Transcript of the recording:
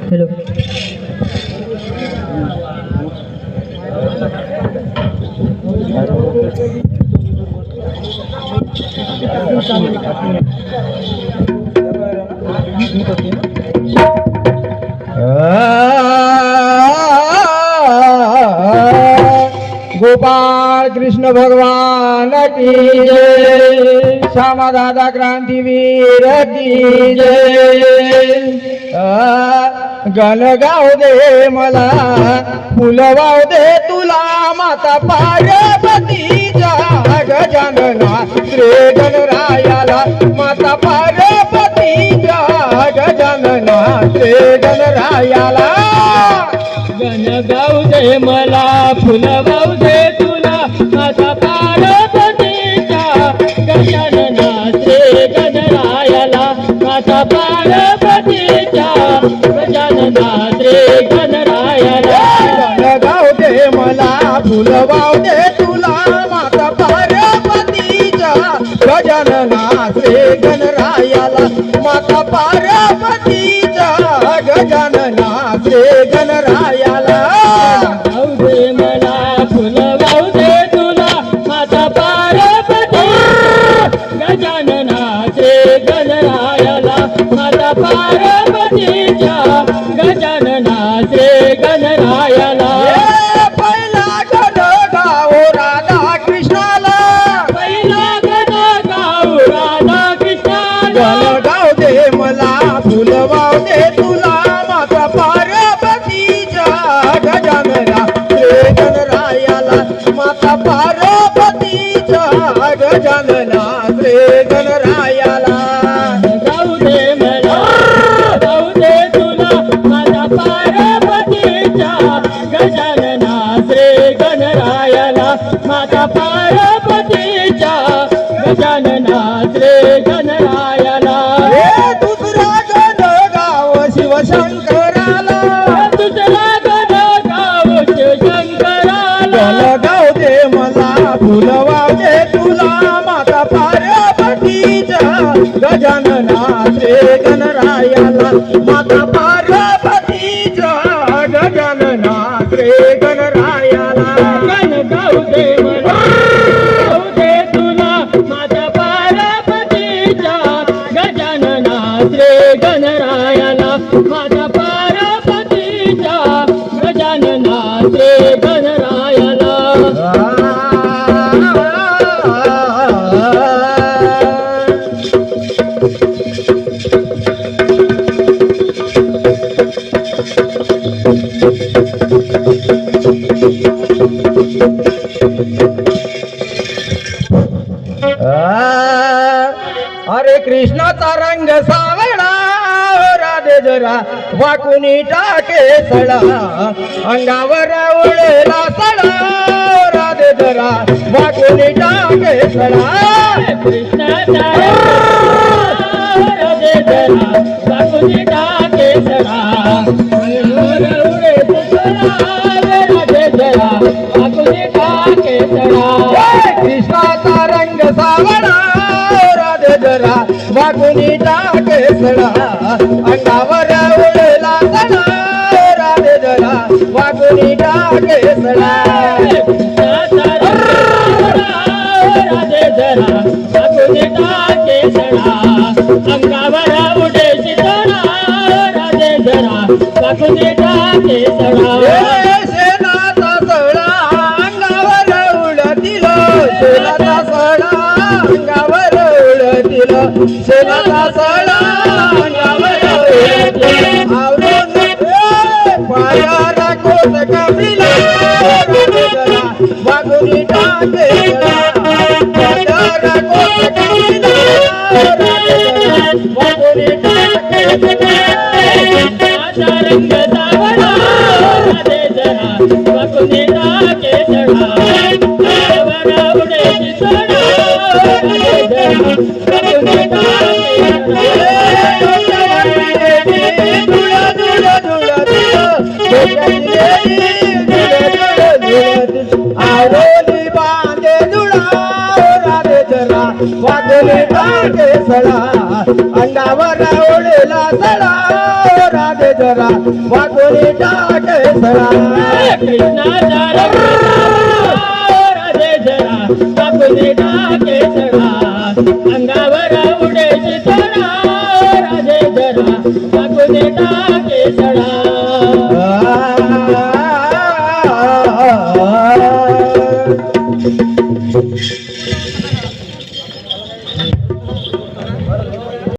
Hello Gopal Krishna भगवान की जय, श्यामा दादा क्रांतीवीर की जय। गण गाव दे मला, फुल वाव दे तुला, माता पार्वतीच्या गजानना श्री गणरायाला, माता पार्वतीच्या गजानना श्री गणरायाला। गण गाऊ दे मला, फुल वाऊ दे तुला, माता पार्वतीच्या गजानना श्री गणरायाला, माता पार्वतीच्या गजानना श्री गणरायाला। गण गाऊ दे मला, फुल वाऊ दे तुला, माता पार्वतीच्या गजानना श्री गणरायाला, माता पार्वतीच्या गजानना श्री गणरायाला। गाऊ दे मला, फुल वाऊ दे तुला, माता पार्वती गजानना श्री गणरायाला, माता पार्वतीच्या गजानना श्री गणरायाला। पहिला गण गाओ राधा कृष्णाला, पहिला गण गाऊ राधा कृष्णाला। गण गाऊ दे मला, फुल वाऊ दे तुला, माता पार्वतीच्या गजानना श्री गणरायाला, माता पार्वतीच्या गजानना श्री गणरायाला। गाऊ दे मला, गाऊ दे तुला, माता पार्वतीच्या गजानना श्री गणरायाला, माता पार्वतीच्या गजानना श्री गणरायाला। हे दुसरा गण गाव शिवशंकराला, दुसरा गण गाऊ शिवशंकराला। गण गाऊ दे मला, फुल वाव दे तुला, माता पार्वतीच्या गजानना श्री गणरायाला, माता पार्वतीच्या गजानना श्री गणरायाला। गण गाऊ दे मला, गाऊ दे तुला, माता पार्वतीच्या गजानना श्री गणरायाला, माता पार्वतीच्या गजानना श्री गणरायाला। अरे कृष्णाचा रंग सावळा, राधे जरा वाकुनी टाके सडा, अंगावर उडला सडा, राधे जरा वाकुनी टाके सडा। कृष्णाचा राधे जरा वाकुनी टाके सडा, अंगावर उडे सडा, राधे जरा वाकुनी टाके सडा। कृष्णाचा रंग सावळा, राधे जरा वाकुनी टाके सडा, अंगावर उडला सडा, राधे जरा वाकुनी टाके सडा। राधे जरा वाकुनी टाके सडा, अंगावर उडे सडा, राधे जरा वाकुनी टाके सडा। शेणाचा सडा अंगावर उडतील, शेणाचा सडा अंगावर उडतील, शेणाचा सडा अंगावर उडतील, आवरून पायाला कोस कपिला राधे जरा वागुनी टाके जरा कोस कपिला राधे जरा वागुनी टाके माझा रंग सावळा राधे जरा वाकुने टाके सडा अंगावर उडेची सोडा राधे जरा वाकुने टाके आरोली बांधे जुळा राधे जरा वागुनी टाके सडा अंगावर ओढेला सडा राधे जरा वागुनी टाके सडा कृष्णाचा रंग सावळा राधे जरा वाकुने टाके सडा अंगावर उडेची सोडा राधे जरा वाकुने टाके सडा